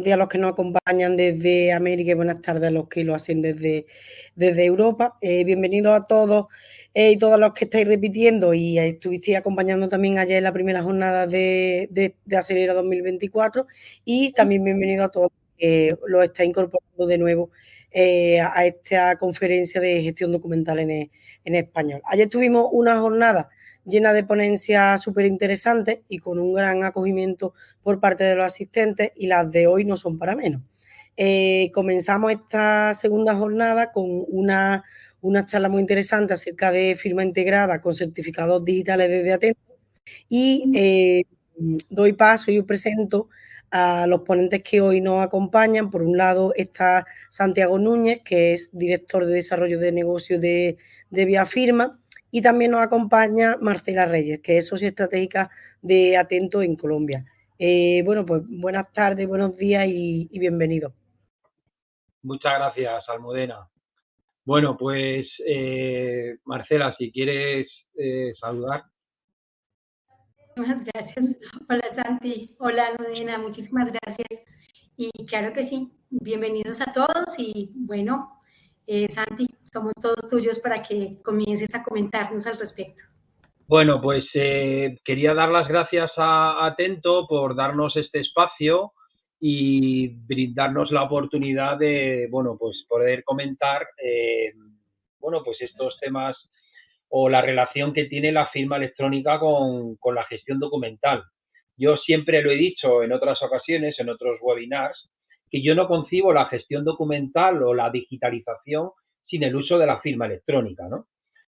días a los que nos acompañan desde América y buenas tardes a los que lo hacen desde Europa. Bienvenidos a todos y todas los que estáis repitiendo y estuvisteis acompañando también ayer en la primera jornada de Acelera 2024 y también bienvenido a todos que lo estáis incorporando de nuevo a esta conferencia de gestión documental en español. Ayer tuvimos una jornada llena de ponencias súper interesantes y con un gran acogimiento por parte de los asistentes, y las de hoy no son para menos. Comenzamos esta segunda jornada con una charla muy interesante acerca de firma integrada con certificados digitales desde Atento y doy paso y os presento a los ponentes que hoy nos acompañan. Por un lado está Santiago Núñez, que es director de desarrollo de negocio de Viafirma, y también nos acompaña Marcela Reyes, que es socia estratégica de Atento en Colombia. Bueno, pues buenas tardes, buenos días y bienvenidos. Muchas gracias, Almudena. Bueno, pues Marcela, si quieres saludar. Muchas gracias. Hola Santi, hola Almudena, muchísimas gracias. Y claro que sí, bienvenidos a todos y bueno, Santi, somos todos tuyos para que comiences a comentarnos al respecto. Bueno, pues quería dar las gracias a Atento por darnos este espacio y brindarnos la oportunidad de, bueno, pues poder comentar, bueno, pues estos temas o la relación que tiene la firma electrónica con la gestión documental. Yo siempre lo he dicho en otras ocasiones, en otros webinars, que yo no concibo la gestión documental o la digitalización sin el uso de la firma electrónica, ¿no?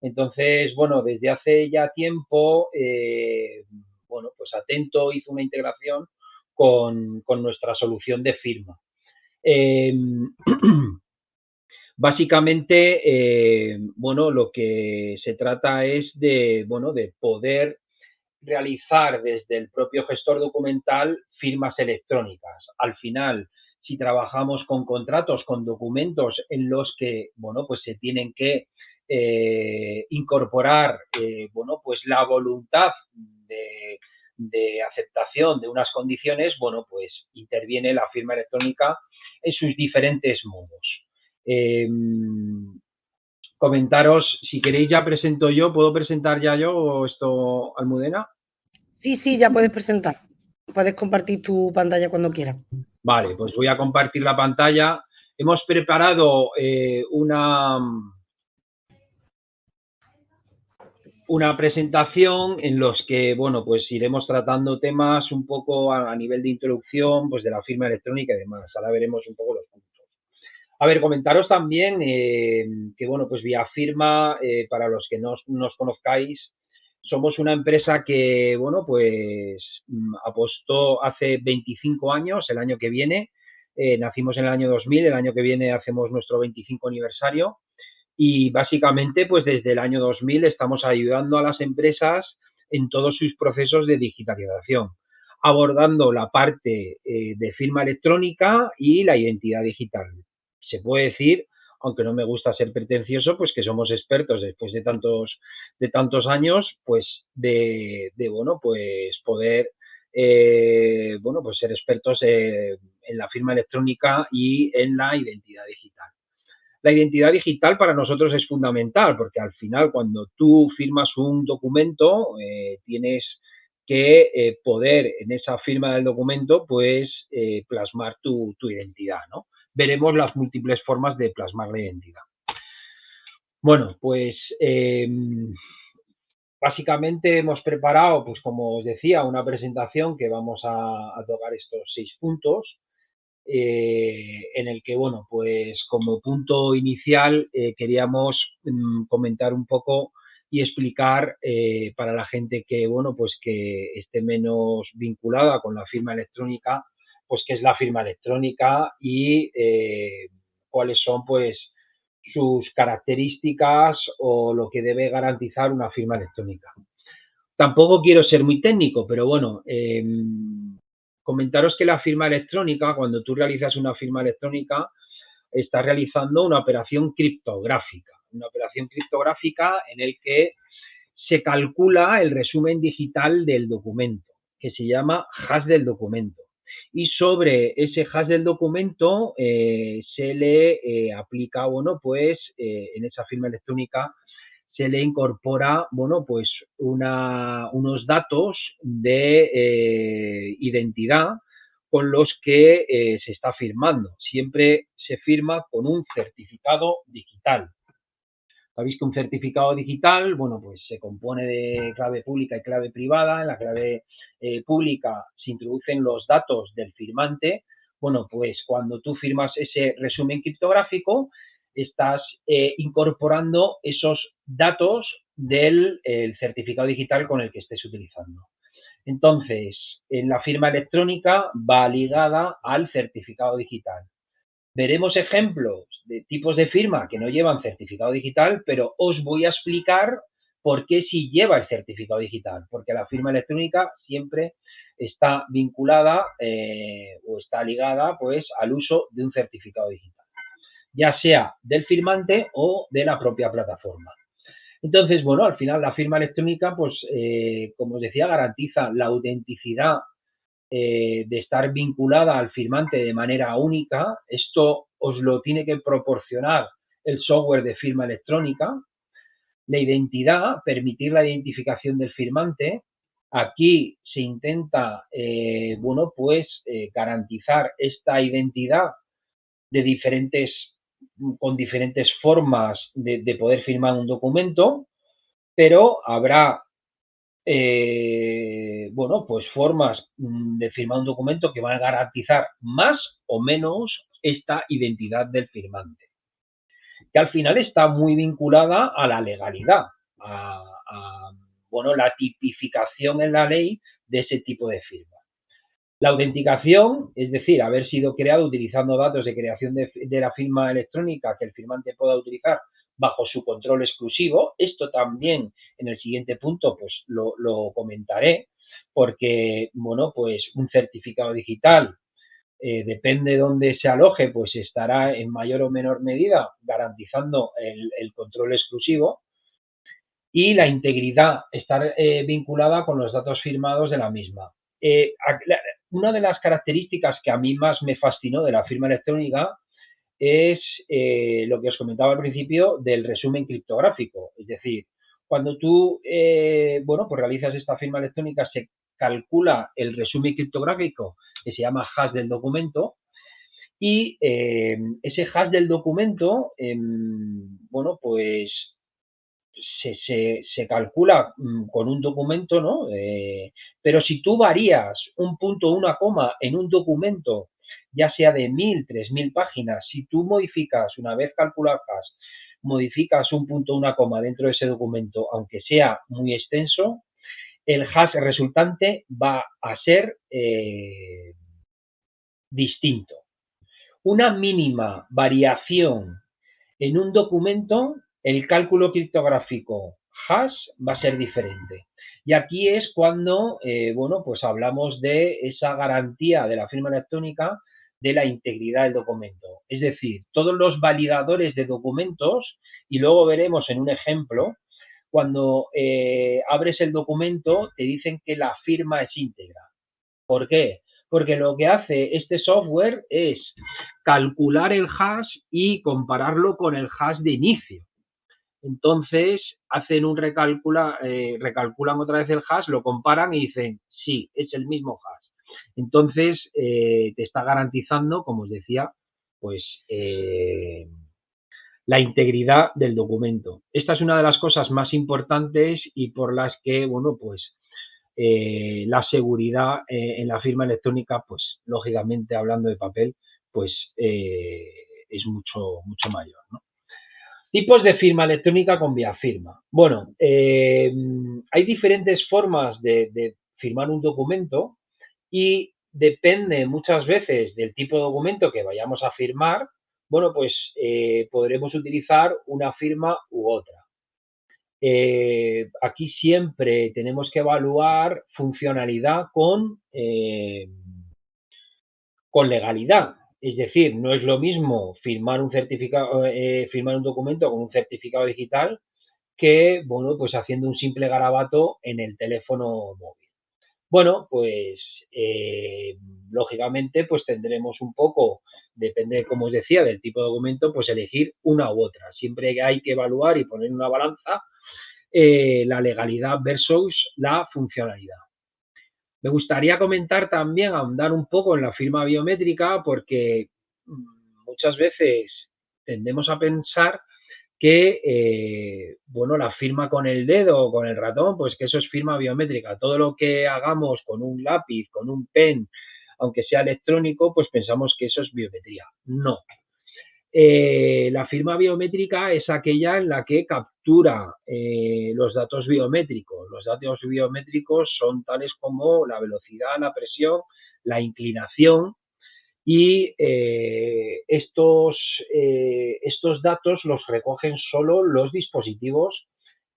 Entonces, bueno, desde hace ya tiempo, bueno, pues Atento hizo una integración con nuestra solución de firma. Básicamente, bueno, lo que se trata es de, bueno, de poder realizar desde el propio gestor documental firmas electrónicas. Al final, si trabajamos con contratos, con documentos en los que, bueno, pues se tienen que incorporar, bueno, pues la voluntad de aceptación de unas condiciones, bueno, pues interviene la firma electrónica en sus diferentes modos. Comentaros, si queréis ya presento yo, ¿puedo presentar ya yo o esto, Almudena? Sí, ya puedes presentar. Puedes compartir tu pantalla cuando quieras. Vale, pues voy a compartir la pantalla. Hemos preparado una presentación en los que, bueno, pues iremos tratando temas un poco a nivel de introducción, pues de la firma electrónica y demás. Ahora veremos un poco los puntos. A ver, comentaros también que, bueno, pues Viafirma, para los que no nos conozcáis, somos una empresa que, bueno, pues apostó hace 25 años, el año que viene. Nacimos en el año 2000, el año que viene hacemos nuestro 25 aniversario. Y básicamente, pues desde el año 2000 estamos ayudando a las empresas en todos sus procesos de digitalización, abordando la parte de firma electrónica y la identidad digital. Se puede decir, aunque no me gusta ser pretencioso, pues que somos expertos después de tantos años, pues de bueno, pues poder bueno, pues ser expertos en la firma electrónica y en la identidad digital. La identidad digital para nosotros es fundamental porque al final cuando tú firmas un documento tienes que poder en esa firma del documento pues plasmar tu identidad, ¿no? Veremos las múltiples formas de plasmar la identidad. Bueno, pues básicamente hemos preparado, pues como os decía, una presentación que vamos a tocar estos 6 puntos. En el que, bueno, pues como punto inicial queríamos comentar un poco y explicar para la gente que, bueno, pues que esté menos vinculada con la firma electrónica, pues qué es la firma electrónica y cuáles son, pues, sus características o lo que debe garantizar una firma electrónica. Tampoco quiero ser muy técnico, pero bueno, comentaros que la firma electrónica, cuando tú realizas una firma electrónica, estás realizando una operación criptográfica. Una operación criptográfica en el que se calcula el resumen digital del documento, que se llama hash del documento. y sobre ese hash del documento se le aplica, bueno, pues en esa firma electrónica se le incorpora, bueno, pues unos datos de identidad con los que se está firmando. Siempre se firma con un certificado digital. Sabéis que un certificado digital, bueno, pues se compone de clave pública y clave privada. En la clave pública se introducen los datos del firmante. Bueno, pues cuando tú firmas ese resumen criptográfico, estás incorporando esos datos del certificado digital con el que estés utilizando. Entonces, en la firma electrónica va ligada al certificado digital. Veremos ejemplos de tipos de firma que no llevan certificado digital, pero os voy a explicar por qué sí lleva el certificado digital, porque la firma electrónica siempre está vinculada o está ligada pues al uso de un certificado digital, ya sea del firmante o de la propia plataforma. Entonces, bueno, al final la firma electrónica, pues, como os decía, garantiza la autenticidad de estar vinculada al firmante de manera única. Esto os lo tiene que proporcionar el software de firma electrónica. La identidad, permitir la identificación del firmante. Aquí se intenta, bueno, pues garantizar esta identidad de con diferentes formas de poder firmar un documento, pero habrá bueno, pues formas de firmar un documento que van a garantizar más o menos esta identidad del firmante, que al final está muy vinculada a la legalidad, bueno, la tipificación en la ley de ese tipo de firma. La autenticación, es decir, haber sido creado utilizando datos de creación de la firma electrónica que el firmante pueda utilizar bajo su control exclusivo. Esto también en el siguiente punto pues lo comentaré, porque, bueno, pues un certificado digital, depende de dónde se aloje, pues estará en mayor o menor medida garantizando el control exclusivo, y la integridad, estar vinculada con los datos firmados de la misma. Una de las características que a mí más me fascinó de la firma electrónica es lo que os comentaba al principio del resumen criptográfico. Es decir, cuando tú bueno, pues realizas esta firma electrónica, se calcula el resumen criptográfico que se llama hash del documento, y ese hash del documento, bueno, pues se calcula con un documento, ¿no? Pero si tú varías un punto, una coma en un documento, ya sea de 1000, 3000 páginas, si tú modificas, una vez calculadas, modificas un punto, una coma dentro de ese documento, aunque sea muy extenso, el hash resultante va a ser distinto. Una mínima variación en un documento, el cálculo criptográfico hash va a ser diferente. Y aquí es cuando, bueno, pues hablamos de esa garantía de la firma electrónica de la integridad del documento. Es decir, todos los validadores de documentos, y luego veremos en un ejemplo, cuando abres el documento te dicen que la firma es íntegra. ¿Por qué? Porque lo que hace este software es calcular el hash y compararlo con el hash de inicio. Entonces hacen recalculan otra vez el hash, lo comparan y dicen, sí, es el mismo hash. Entonces te está garantizando, como os decía, pues la integridad del documento. Esta es una de las cosas más importantes y por las que, bueno, pues la seguridad en la firma electrónica, pues lógicamente hablando de papel, pues es mucho mayor, ¿no? Tipos de firma electrónica con vía firma. Bueno, hay diferentes formas de firmar un documento y depende muchas veces del tipo de documento que vayamos a firmar. Bueno, pues podremos utilizar una firma u otra. Aquí siempre tenemos que evaluar funcionalidad con legalidad. Es decir, no es lo mismo firmar un certificado, firmar un documento con un certificado digital que, bueno, pues haciendo un simple garabato en el teléfono móvil. Bueno, pues lógicamente, pues tendremos un poco, depende, como os decía, del tipo de documento, pues elegir una u otra. Siempre hay que evaluar y poner en una balanza la legalidad versus la funcionalidad. Me gustaría comentar también, ahondar un poco en la firma biométrica, porque muchas veces tendemos a pensar que, bueno, la firma con el dedo o con el ratón, pues que eso es firma biométrica. Todo lo que hagamos con un lápiz, con un pen, aunque sea electrónico, pues pensamos que eso es biometría. No. La firma biométrica es aquella en la que captura los datos biométricos. Los datos biométricos son tales como la velocidad, la presión, la inclinación, y estos datos los recogen solo los dispositivos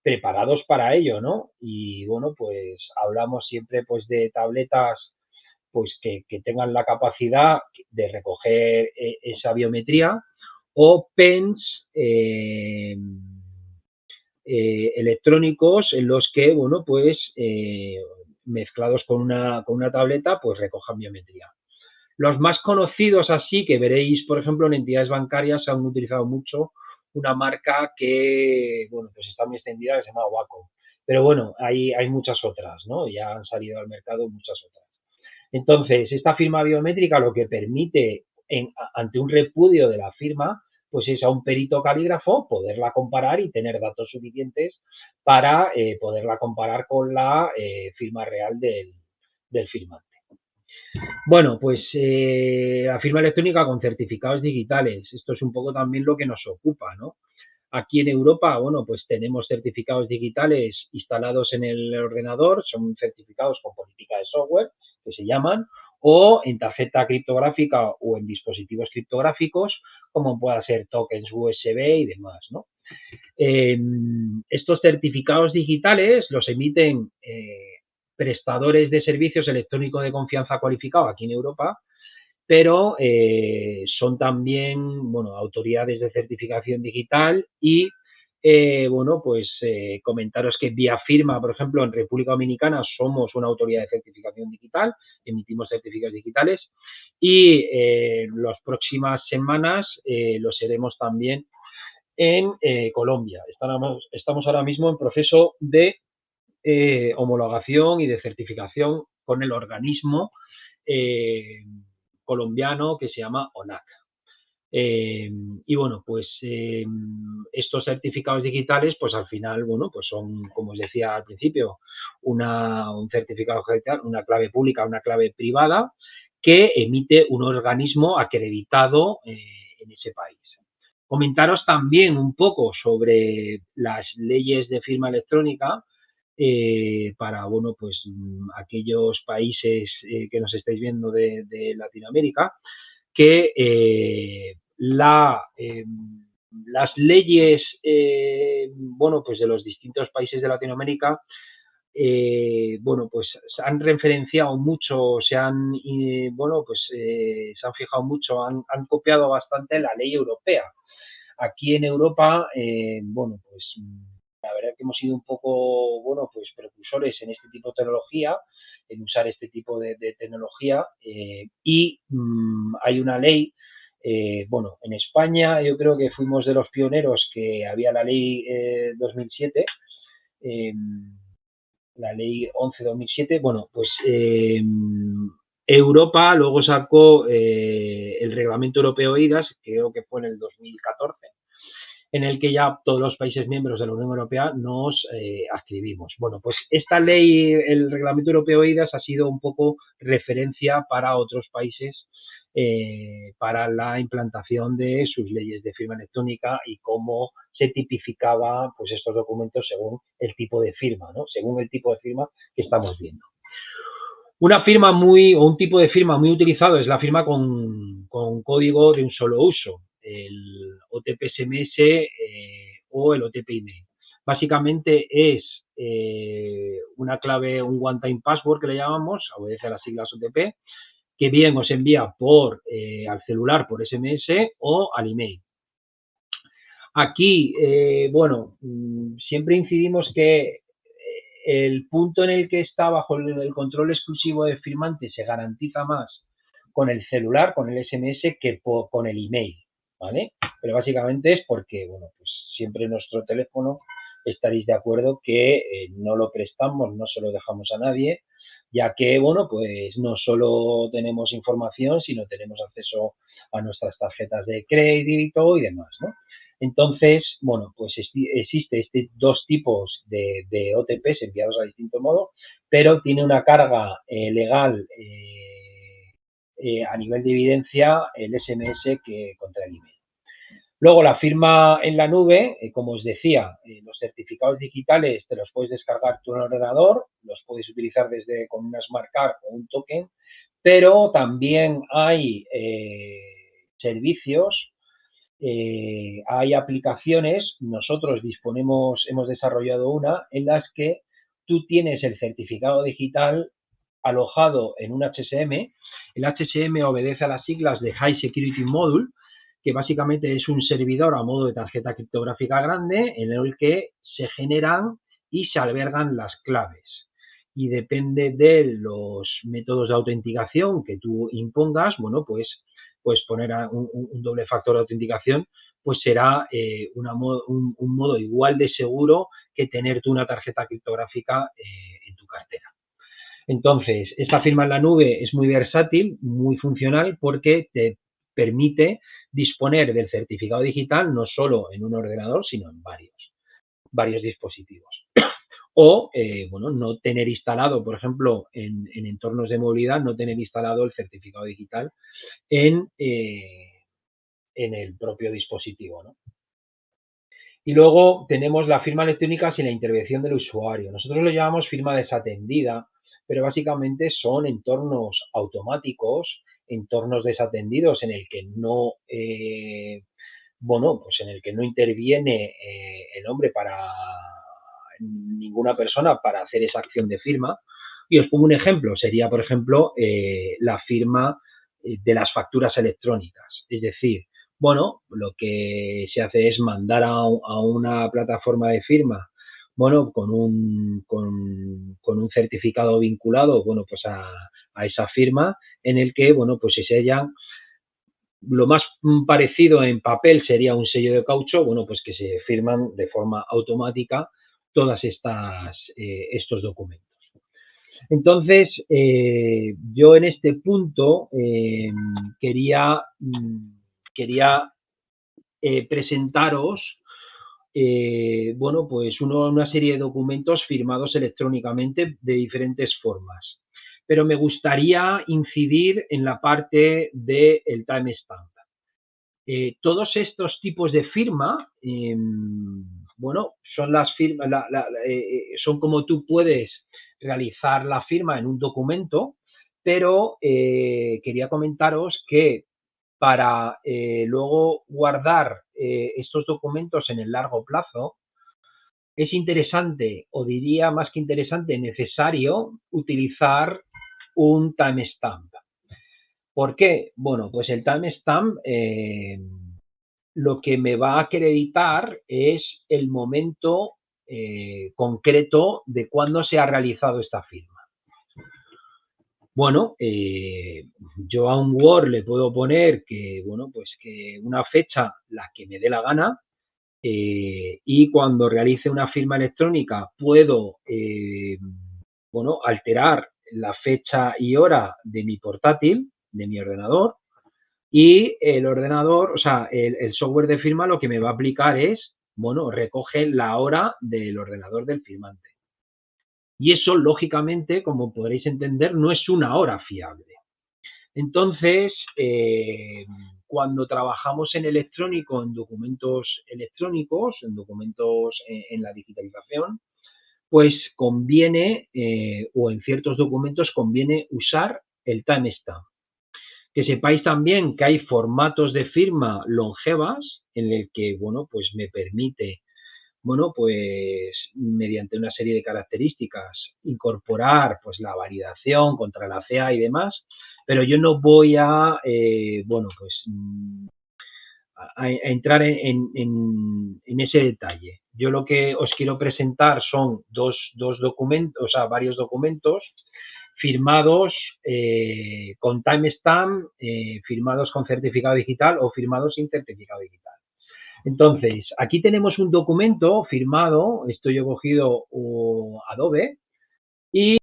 preparados para ello, ¿no? Y bueno, pues hablamos siempre pues de tabletas pues que tengan la capacidad de recoger esa biometría, o pens electrónicos en los que, bueno, pues mezclados con una tableta, pues recojan biometría. Los más conocidos así, que veréis, por ejemplo, en entidades bancarias, se han utilizado mucho una marca que, bueno, pues está muy extendida, que se llama Wacom. Pero bueno, hay muchas otras, ¿no? Ya han salido al mercado muchas otras. Entonces, esta firma biométrica lo que permite, ante un repudio de la firma, pues es a un perito calígrafo poderla comparar y tener datos suficientes para poderla comparar con la firma real del firmante. Bueno, pues la firma electrónica con certificados digitales. Esto es un poco también lo que nos ocupa, ¿no? Aquí en Europa, bueno, pues tenemos certificados digitales instalados en el ordenador, son certificados con política de software, que se llaman, o en tarjeta criptográfica o en dispositivos criptográficos, como pueda ser tokens USB y demás, ¿no? Estos certificados digitales los emiten prestadores de servicios electrónicos de confianza cualificado aquí en Europa, pero son también, bueno, autoridades de certificación digital y, bueno, pues comentaros que vía firma, por ejemplo, en República Dominicana somos una autoridad de certificación digital, emitimos certificados digitales, y las próximas semanas lo seremos también en Colombia. Estamos ahora mismo en proceso de homologación y de certificación con el organismo colombiano que se llama ONAC. Y bueno, pues estos certificados digitales, pues al final, bueno, pues son, como os decía al principio, un certificado digital, una clave pública, una clave privada, que emite un organismo acreditado en ese país. Comentaros también un poco sobre las leyes de firma electrónica, para, bueno, pues aquellos países que nos estáis viendo de Latinoamérica, que las leyes, bueno, pues de los distintos países de Latinoamérica, bueno, pues se han referenciado mucho, bueno, pues se han fijado mucho, han copiado bastante la ley europea. Aquí en Europa, bueno, pues la verdad que hemos sido un poco, bueno, pues precursores en este tipo de tecnología, en usar este tipo de tecnología, y hay una ley, bueno, en España yo creo que fuimos de los pioneros, que había la ley 2007, la ley 11-2007, bueno, pues Europa luego sacó el reglamento europeo IDAS, creo que fue en el 2014, en el que ya todos los países miembros de la Unión Europea nos adscribimos. Bueno, pues esta ley, el reglamento europeo IDAS, ha sido un poco referencia para otros países para la implantación de sus leyes de firma electrónica y cómo se tipificaba, pues, estos documentos según el tipo de firma, ¿no? Según el tipo de firma que estamos viendo. Una firma un tipo de firma muy utilizado es la firma con código de un solo uso, el OTP SMS o el OTP email. Básicamente es una clave, un one-time password que le llamamos, obedece a las siglas OTP, que bien os envía al celular por SMS o al email. Aquí, bueno, siempre incidimos que el punto en el que está bajo el control exclusivo del firmante se garantiza más con el celular, con el SMS, que con el email, ¿vale? Pero básicamente es porque, bueno, pues siempre nuestro teléfono estaréis de acuerdo que no lo prestamos, no se lo dejamos a nadie, ya que, bueno, pues no solo tenemos información, sino tenemos acceso a nuestras tarjetas de crédito y demás, ¿no? Entonces, bueno, pues existe dos tipos de OTPs enviados a distinto modo, pero tiene una carga legal a nivel de evidencia el SMS que contra el email. Luego, la firma en la nube, como os decía, los certificados digitales te los puedes descargar tú en el ordenador, los puedes utilizar desde con una Smart Card o un token, pero también hay servicios, hay aplicaciones, nosotros hemos desarrollado una en las que tú tienes el certificado digital alojado en un HSM. El HSM obedece a las siglas de High Security Module, que básicamente es un servidor a modo de tarjeta criptográfica grande en el que se generan y se albergan las claves. Y depende de los métodos de autenticación que tú impongas, bueno, pues poner un doble factor de autenticación, pues será un modo igual de seguro que tener tú una tarjeta criptográfica en tu cartera. Entonces, esta firma en la nube es muy versátil, muy funcional, porque te permite disponer del certificado digital no solo en un ordenador, sino en varios dispositivos. O, bueno, no tener instalado, por ejemplo, en entornos de movilidad, no tener instalado el certificado digital en el propio dispositivo, ¿no? Y luego tenemos la firma electrónica sin la intervención del usuario. Nosotros lo llamamos firma desatendida, pero básicamente son entornos automáticos, entornos desatendidos en el que no, bueno, pues en el que no interviene el hombre ninguna persona para hacer esa acción de firma. Y os pongo un ejemplo, sería, por ejemplo, la firma de las facturas electrónicas. Es decir, bueno, lo que se hace es mandar a una plataforma de firma, bueno, con un certificado vinculado, bueno, pues a esa firma, en el que, bueno, pues se sellan. Lo más parecido en papel sería un sello de caucho, bueno, pues que se firman de forma automática todas estos documentos. Entonces, yo en este punto quería presentaros, bueno, pues una serie de documentos firmados electrónicamente de diferentes formas. Pero me gustaría incidir en la parte del timestamp. Todos estos tipos de firma, bueno, son las firmas, son como tú puedes realizar la firma en un documento, pero quería comentaros que para luego guardar estos documentos en el largo plazo, es interesante, o diría más que interesante, necesario utilizar un timestamp. ¿Por qué? Bueno, pues el timestamp lo que me va a acreditar es el momento concreto de cuándo se ha realizado esta firma. Bueno, yo a un Word le puedo poner que, bueno, pues que una fecha, la que me dé la gana, y cuando realice una firma electrónica puedo, bueno, alterar la fecha y hora de mi portátil, de mi ordenador, y el ordenador, o sea, el software de firma lo que me va a aplicar es, bueno, recoge la hora del ordenador del firmante. Y eso, lógicamente, como podréis entender, no es una hora fiable. Entonces, cuando trabajamos en electrónico, en documentos electrónicos, en documentos en la digitalización, pues conviene, o en ciertos documentos conviene usar el timestamp. Que sepáis también que hay formatos de firma longevas en el que, bueno, pues me permite, bueno, pues mediante una serie de características incorporar pues la validación contra la CA y demás, pero yo no voy a, bueno, pues a entrar en ese detalle. Yo lo que os quiero presentar son dos documentos, o sea, varios documentos firmados con timestamp, firmados con certificado digital o firmados sin certificado digital. Entonces, aquí tenemos un documento firmado, esto yo he cogido Adobe y,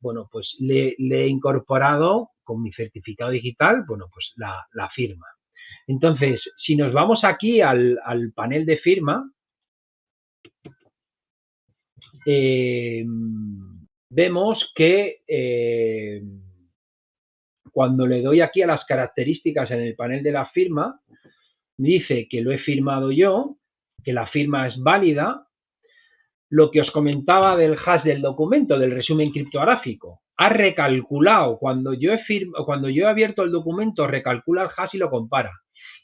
bueno, pues le he incorporado con mi certificado digital, bueno, pues la firma. Entonces, si nos vamos aquí al panel de firma, vemos que cuando le doy aquí a las características en el panel de la firma, dice que lo he firmado yo, que la firma es válida, lo que os comentaba del hash del documento, del resumen criptográfico. Ha recalculado, cuando yo he abierto el documento, recalcula el hash y lo compara.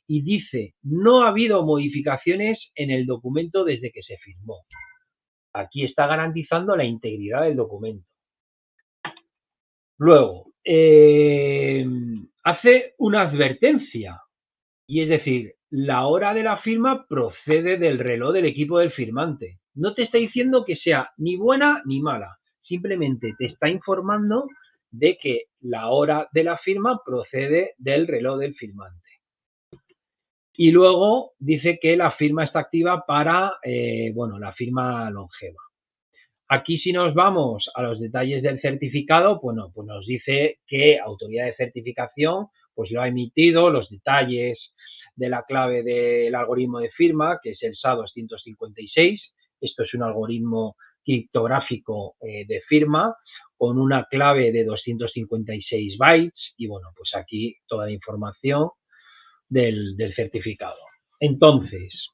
Y dice, no ha habido modificaciones en el documento desde que se firmó. Aquí está garantizando la integridad del documento. Luego, hace una advertencia, y es decir, la hora de la firma procede del reloj del equipo del firmante. No te está diciendo que sea ni buena ni mala, simplemente te está informando de que la hora de la firma procede del reloj del firmante. Y luego dice que la firma está activa para, bueno, la firma longeva. Aquí si nos vamos a los detalles del certificado, bueno, pues nos dice que autoridad de certificación pues lo ha emitido, los detalles de la clave del algoritmo de firma, que es el SA256. Esto es un algoritmo criptográfico de firma con una clave de 256 bytes y bueno, pues aquí toda la información del certificado. Entonces,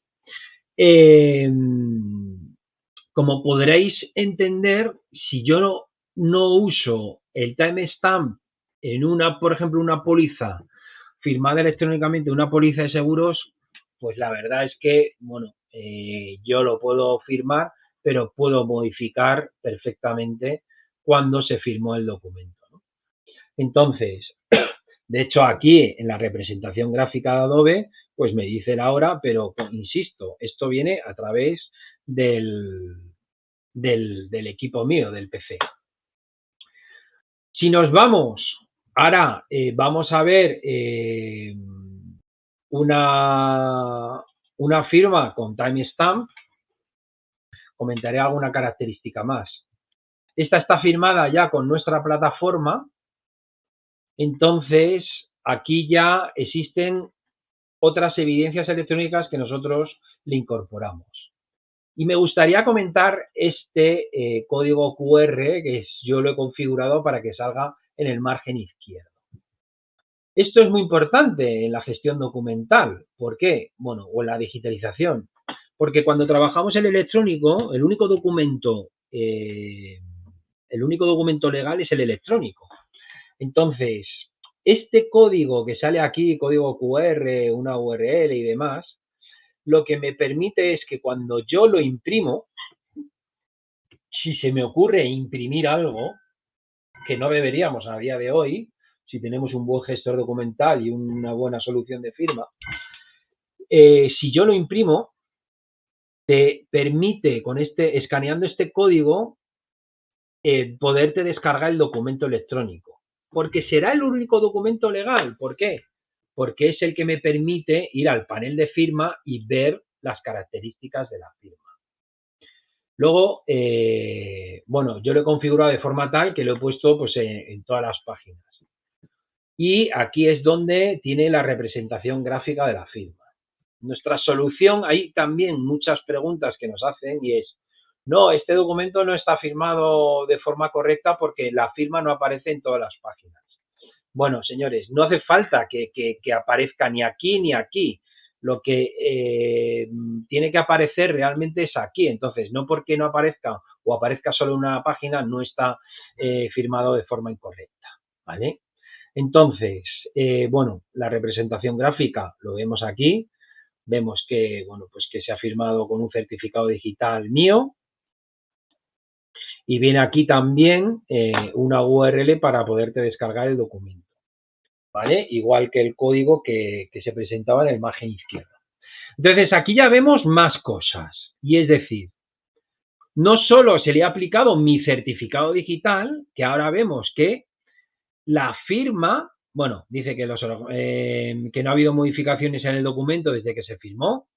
como podréis entender, si yo no uso el timestamp en por ejemplo, una póliza firmada electrónicamente, una póliza de seguros, pues la verdad es que, bueno, yo lo puedo firmar, pero puedo modificar perfectamente cuando se firmó el documento, ¿no? Entonces, de hecho, aquí en la representación gráfica de Adobe, pues me dice la hora, pero insisto, esto viene a través del equipo mío, del PC. Si nos vamos, ahora vamos a ver una firma con timestamp. Comentaré alguna característica más. Esta está firmada ya con nuestra plataforma. Entonces, aquí ya existen otras evidencias electrónicas que nosotros le incorporamos. Y me gustaría comentar este código QR que yo lo he configurado para que salga en el margen izquierdo. Esto es muy importante en la gestión documental. ¿Por qué? Bueno, o en la digitalización. Porque cuando trabajamos en electrónico, el único documento legal es el electrónico. Entonces, este código que sale aquí, código QR, una URL y demás, lo que me permite es que cuando yo lo imprimo, si se me ocurre imprimir algo, que no deberíamos a día de hoy, si tenemos un buen gestor documental y una buena solución de firma, si yo lo imprimo, te permite, escaneando este código, poderte descargar el documento electrónico. Porque será el único documento legal. ¿Por qué? Porque es el que me permite ir al panel de firma y ver las características de la firma. Luego, bueno, yo lo he configurado de forma tal que lo he puesto pues, en todas las páginas. Y aquí es donde tiene la representación gráfica de la firma. Nuestra solución, hay también muchas preguntas que nos hacen y es, no, este documento no está firmado de forma correcta porque la firma no aparece en todas las páginas. Bueno, señores, no hace falta que aparezca ni aquí ni aquí. Lo que tiene que aparecer realmente es aquí. Entonces, no porque no aparezca o aparezca solo una página, no está firmado de forma incorrecta, ¿vale? Entonces, bueno, la representación gráfica lo vemos aquí. Vemos que, bueno, pues que se ha firmado con un certificado digital mío. Y viene aquí también una URL para poderte descargar el documento, ¿vale? Igual que el código que se presentaba en el margen izquierdo. Entonces, aquí ya vemos más cosas. Y es decir, no solo se le ha aplicado mi certificado digital, que ahora vemos que la firma, bueno, dice que no ha habido modificaciones en el documento desde que se firmó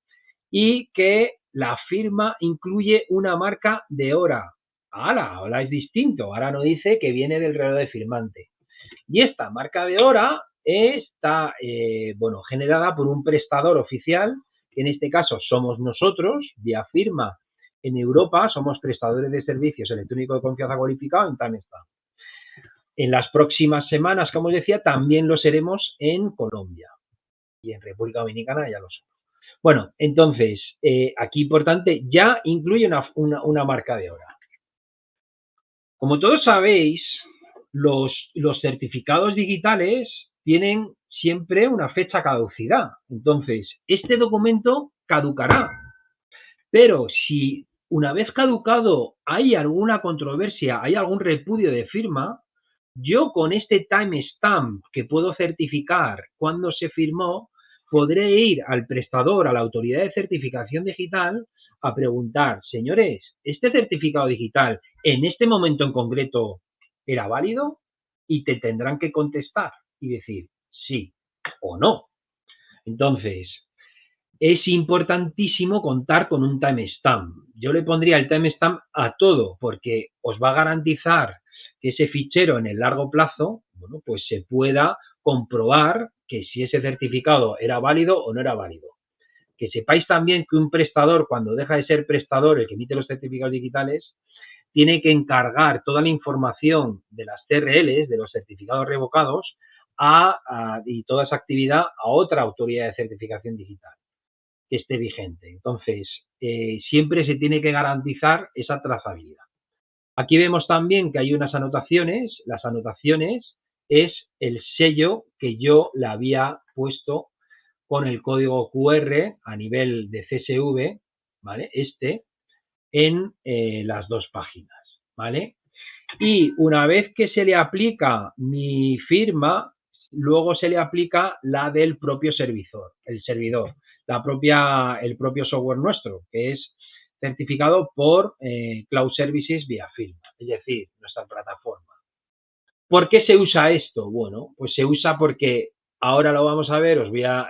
y que la firma incluye una marca de hora. Ahora es distinto, ahora no dice que viene del reloj de firmante. Y esta marca de hora está, generada por un prestador oficial, que en este caso somos nosotros, vía firma en Europa, somos prestadores de servicios electrónicos de confianza cualificado en TimeStamp. En las próximas semanas, como os decía, también lo seremos en Colombia y en República Dominicana ya lo somos. Bueno, entonces, aquí importante, ya incluye una marca de hora. Como todos sabéis, los certificados digitales tienen siempre una fecha caducidad. Entonces, este documento caducará. Pero si una vez caducado hay alguna controversia, hay algún repudio de firma, yo con este timestamp que puedo certificar cuando se firmó, podré ir al prestador, a la autoridad de certificación digital, a preguntar, señores, ¿este certificado digital en este momento en concreto era válido? Y te tendrán que contestar y decir sí o no. Entonces, es importantísimo contar con un timestamp. Yo le pondría el timestamp a todo porque os va a garantizar que ese fichero en el largo plazo, bueno, pues se pueda comprobar que si ese certificado era válido o no era válido. Que sepáis también que un prestador, cuando deja de ser prestador, el que emite los certificados digitales, tiene que encargar toda la información de las CRLs, de los certificados revocados, y toda esa actividad a otra autoridad de certificación digital que esté vigente. Entonces, siempre se tiene que garantizar esa trazabilidad. Aquí vemos también que hay unas anotaciones. Las anotaciones es el sello que yo le había puesto con el código QR a nivel de CSV, ¿vale? En las dos páginas, ¿vale? Y una vez que se le aplica mi firma, luego se le aplica la del propio servidor, el propio software nuestro, que es certificado por Cloud Services vía firma, es decir, nuestra plataforma. ¿Por qué se usa esto? Bueno, pues se usa porque ahora lo vamos a ver, os voy a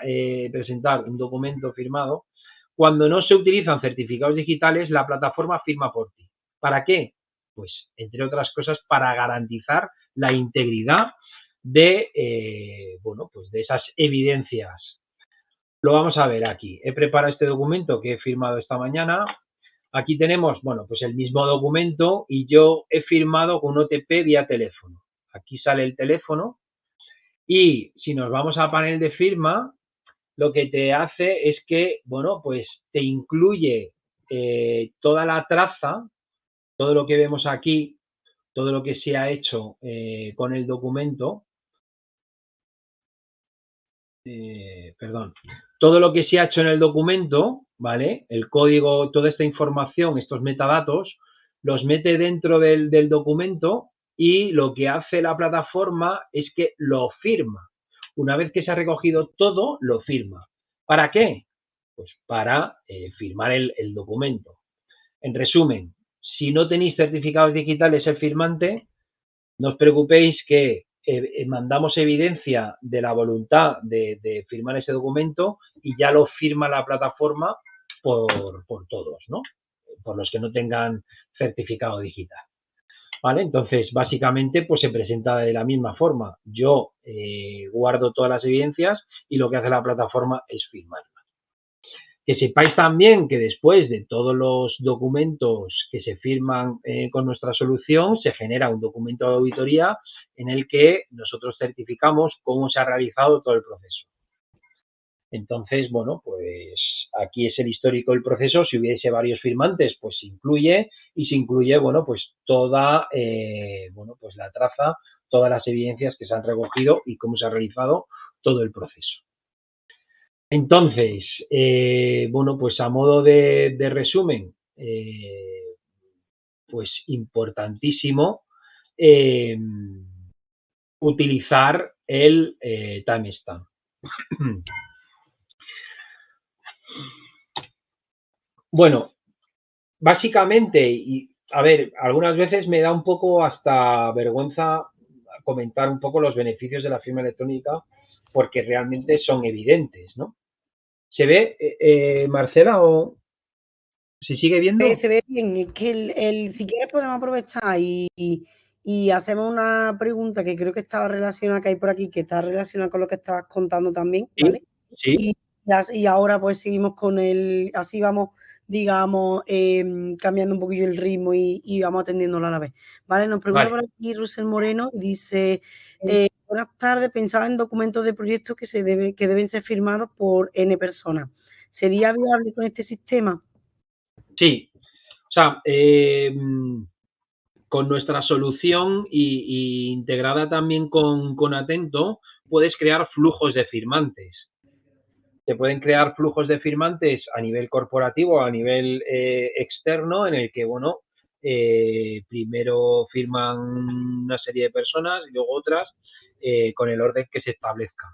presentar un documento firmado. Cuando no se utilizan certificados digitales, la plataforma firma por ti. ¿Para qué? Pues, entre otras cosas, para garantizar la integridad de, de esas evidencias. Lo vamos a ver aquí. He preparado este documento que he firmado esta mañana. Aquí tenemos, pues el mismo documento y yo he firmado con un OTP vía teléfono. Aquí sale el teléfono y si nos vamos a panel de firma, lo que te hace es que, pues te incluye toda la traza, todo lo que vemos aquí, todo lo que se ha hecho con el documento, todo lo que se ha hecho en el documento, ¿vale? El código, toda esta información, estos metadatos, los mete dentro del documento y lo que hace la plataforma es que lo firma. Una vez que se ha recogido todo, lo firma. ¿Para qué? Pues para firmar el documento. En resumen, si no tenéis certificados digitales el firmante, no os preocupéis que mandamos evidencia de la voluntad de firmar ese documento y ya lo firma la plataforma por todos, ¿no? Por los que no tengan certificado digital. ¿Vale? Entonces, básicamente, pues se presenta de la misma forma. Yo guardo todas las evidencias y lo que hace la plataforma es firmarlas. Que sepáis también que después de todos los documentos que se firman con nuestra solución, se genera un documento de auditoría en el que nosotros certificamos cómo se ha realizado todo el proceso. Entonces, pues aquí es el histórico del proceso. Si hubiese varios firmantes, pues se incluye y se incluye, pues toda, pues la traza, todas las evidencias que se han recogido y cómo se ha realizado todo el proceso. Entonces, pues a modo de resumen, pues importantísimo utilizar el timestamp. Bueno, básicamente, y a ver, algunas veces me da un poco hasta vergüenza comentar un poco los beneficios de la firma electrónica porque realmente son evidentes, ¿no? ¿Se ve, Marcela, o se sigue viendo? Se ve bien, es que si quieres podemos aprovechar y hacemos una pregunta que creo que estaba relacionada, que hay por aquí, que está relacionada con lo que estabas contando también, Sí, ¿vale? sí, Y ahora pues seguimos con así vamos, digamos, cambiando un poquillo el ritmo y vamos atendiéndolo a la vez. ¿Vale? Nos pregunta vale. por aquí Rusel Moreno y dice, buenas tardes, pensaba en documentos de proyectos que deben ser firmados por N personas. ¿Sería viable con este sistema? Sí, o sea, con nuestra solución y integrada también con Atento, puedes crear flujos de firmantes. Se pueden crear flujos de firmantes a nivel corporativo, a nivel externo, en el que, bueno, primero firman una serie de personas y luego otras con el orden que se establezca.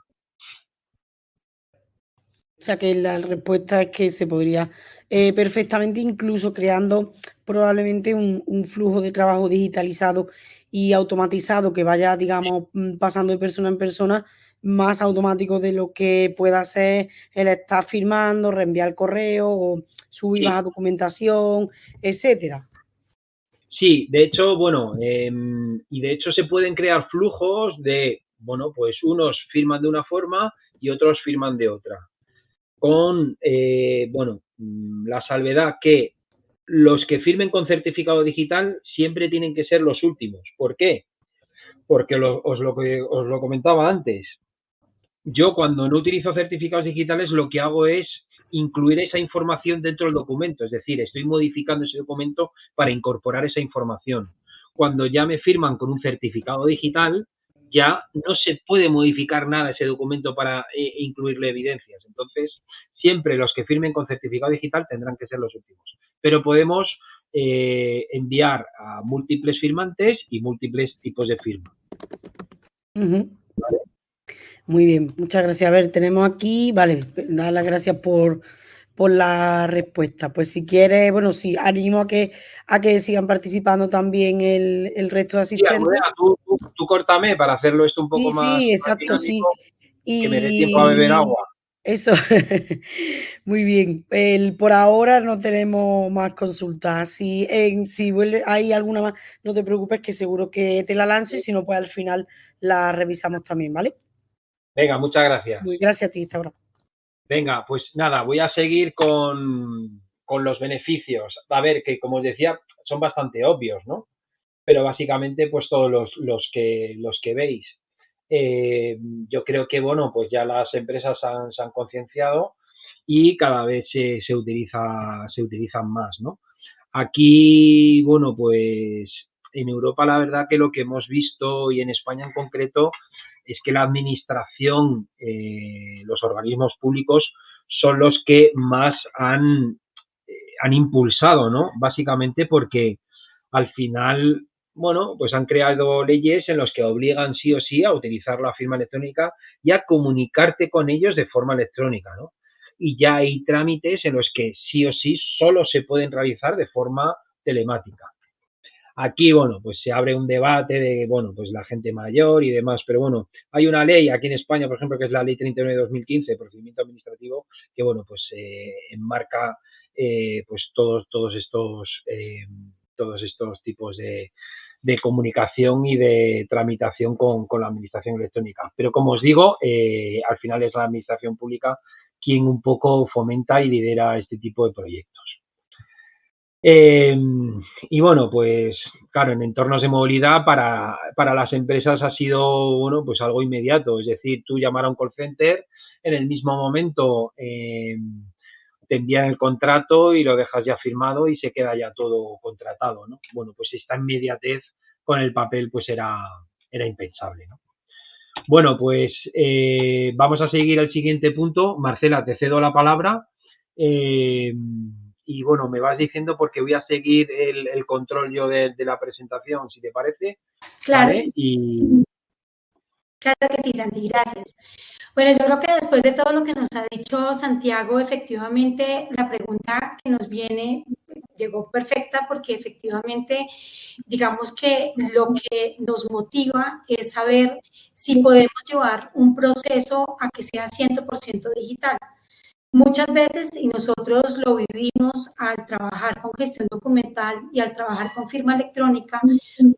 O sea que la respuesta es que se podría perfectamente, incluso creando probablemente un flujo de trabajo digitalizado y automatizado que vaya, digamos, pasando de persona en persona, más automático de lo que pueda ser el estar firmando, reenviar correo o subir y Sí, bajar documentación, etcétera. sí, de hecho, bueno, y de hecho se pueden crear flujos de, bueno, pues unos firman de una forma y otros firman de otra. Con, bueno, la salvedad que los que firmen con certificado digital siempre tienen que ser los últimos. ¿Por qué? Porque os lo comentaba antes. Yo cuando no utilizo certificados digitales lo que hago es incluir esa información dentro del documento, es decir, estoy modificando ese documento para incorporar esa información. Cuando ya me firman con un certificado digital, ya no se puede modificar nada ese documento para incluirle evidencias. Entonces, siempre los que firmen con certificado digital tendrán que ser los últimos. Pero podemos enviar a múltiples firmantes y múltiples tipos de firma. Ujú. ¿Vale? Muy bien, muchas gracias. A ver, tenemos aquí, vale, dar las gracias por la respuesta. Pues si quieres, bueno, sí, animo a que sigan participando también el resto de Sí, asistentes. Almudena, tú córtame para hacerlo esto un poco Sí, más, sí, más exacto, sí. dinámico, que me dé tiempo a beber Y agua. eso, muy bien. Por ahora no tenemos más consultas. Si hay alguna más, no te preocupes, que seguro que te la lanzo y si no, pues al final la revisamos también, ¿vale? Venga, muchas gracias. Muy gracias a ti, hasta ahora. Venga, pues nada, voy a seguir con los beneficios. A ver, que como os decía, son bastante obvios, ¿no? Pero básicamente, pues todos los que veis. Yo creo que, bueno, pues ya las empresas se han concienciado y cada vez se utilizan más, ¿no? Aquí, bueno, pues en Europa la verdad que lo que hemos visto y en España en concreto es que la administración, los organismos públicos son los que más han impulsado, ¿no? Básicamente porque al final, bueno, pues han creado leyes en las que obligan sí o sí a utilizar la firma electrónica y a comunicarte con ellos de forma electrónica, ¿no? Y ya hay trámites en los que sí o sí solo se pueden realizar de forma telemática. Aquí, bueno, pues se abre un debate de, bueno, pues la gente mayor y demás, pero bueno, hay una ley aquí en España, por ejemplo, que es la Ley 39 de 2015, procedimiento administrativo, que, bueno, pues enmarca pues todos estos tipos de comunicación y de tramitación con la administración electrónica. Pero como os digo, al final es la administración pública quien un poco fomenta y lidera este tipo de proyectos. Y bueno, pues claro, en entornos de movilidad para las empresas ha sido, bueno, pues algo inmediato. Es decir, tú llamar a un call center, en el mismo momento te envían el contrato y lo dejas ya firmado y se queda ya todo contratado, ¿no? Bueno, pues esta inmediatez con el papel pues era impensable, ¿no? Bueno, pues vamos a seguir al siguiente punto. Marcela, te cedo la palabra. Y bueno, me vas diciendo porque voy a seguir el control yo de la presentación, si te parece. Claro, ¿Vale? claro que sí, Santi, gracias. Bueno, yo creo que después de todo lo que nos ha dicho Santiago, efectivamente, la pregunta que nos viene llegó perfecta porque efectivamente, digamos que lo que nos motiva es saber si podemos llevar un proceso a que sea 100% digital. Muchas veces, y nosotros lo vivimos al trabajar con gestión documental y al trabajar con firma electrónica,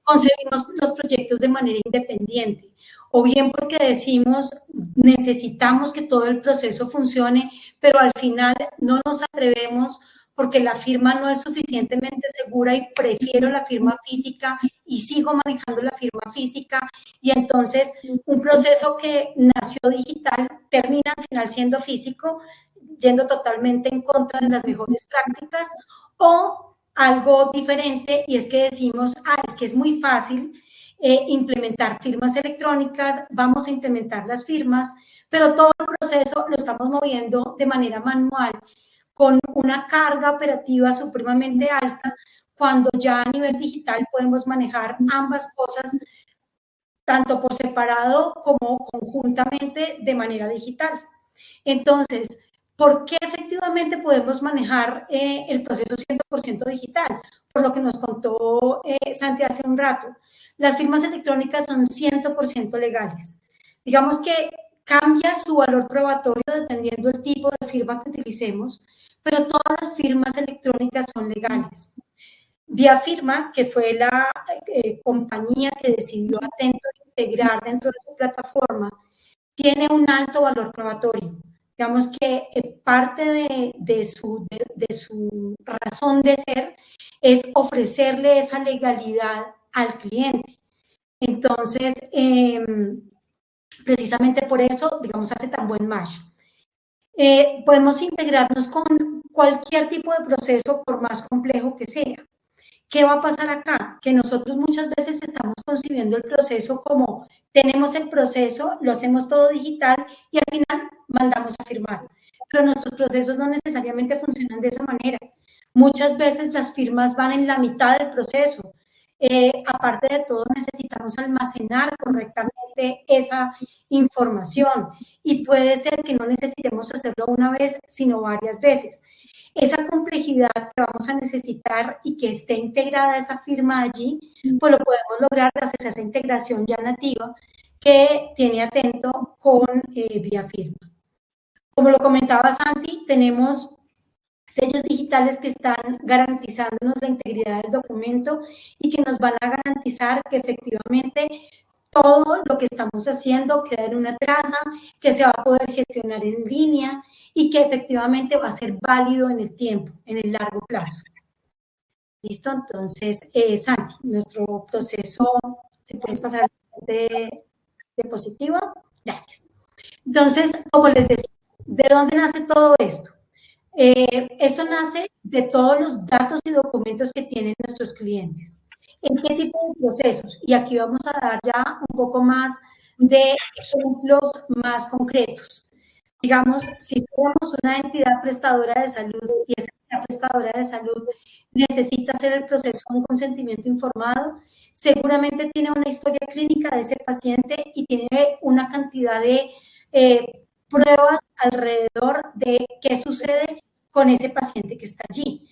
concebimos los proyectos de manera independiente, o bien porque decimos necesitamos que todo el proceso funcione, pero al final no nos atrevemos porque la firma no es suficientemente segura y prefiero la firma física y sigo manejando la firma física, y entonces un proceso que nació digital termina al final siendo físico, yendo totalmente en contra de las mejores prácticas, o algo diferente, y es que decimos, es que es muy fácil implementar firmas electrónicas, vamos a implementar las firmas, pero todo el proceso lo estamos moviendo de manera manual, con una carga operativa supremamente alta, cuando ya a nivel digital podemos manejar ambas cosas, tanto por separado como conjuntamente de manera digital. Entonces, ¿por qué efectivamente podemos manejar el proceso 100% digital? Por lo que nos contó Santi hace un rato. Las firmas electrónicas son 100% legales. Digamos que cambia su valor probatorio dependiendo del tipo de firma que utilicemos, pero todas las firmas electrónicas son legales. ViaFirma, que fue la compañía que decidió Atento integrar dentro de su plataforma, tiene un alto valor probatorio. Digamos que parte de su razón de ser es ofrecerle esa legalidad al cliente. Entonces, precisamente por eso, digamos, hace tan buen match. Podemos integrarnos con cualquier tipo de proceso, por más complejo que sea. ¿Qué va a pasar acá? Que nosotros muchas veces estamos concibiendo el proceso como tenemos el proceso, lo hacemos todo digital y al final mandamos a firmar. Pero nuestros procesos no necesariamente funcionan de esa manera. Muchas veces las firmas van en la mitad del proceso. Aparte de todo, necesitamos almacenar correctamente esa información y puede ser que no necesitemos hacerlo una vez, sino varias veces. Esa complejidad que vamos a necesitar y que esté integrada esa firma allí, pues lo podemos lograr gracias a esa integración ya nativa que tiene Atento con ViaFirma. Como lo comentaba Santi, tenemos sellos digitales que están garantizándonos la integridad del documento y que nos van a garantizar que efectivamente todo lo que estamos haciendo queda en una traza, que se va a poder gestionar en línea y que efectivamente va a ser válido en el tiempo, en el largo plazo. ¿Listo? Entonces, Santi, nuestro proceso, ¿se puede pasar de diapositiva? Gracias. Entonces, como les decía, ¿de dónde nace todo esto? Esto nace de todos los datos y documentos que tienen nuestros clientes. ¿En qué tipo de procesos? Y aquí vamos a dar ya un poco más de ejemplos más concretos. Digamos, si fuéramos una entidad prestadora de salud y esa entidad prestadora de salud necesita hacer el proceso de un consentimiento informado, seguramente tiene una historia clínica de ese paciente y tiene una cantidad de pruebas alrededor de qué sucede con ese paciente que está allí.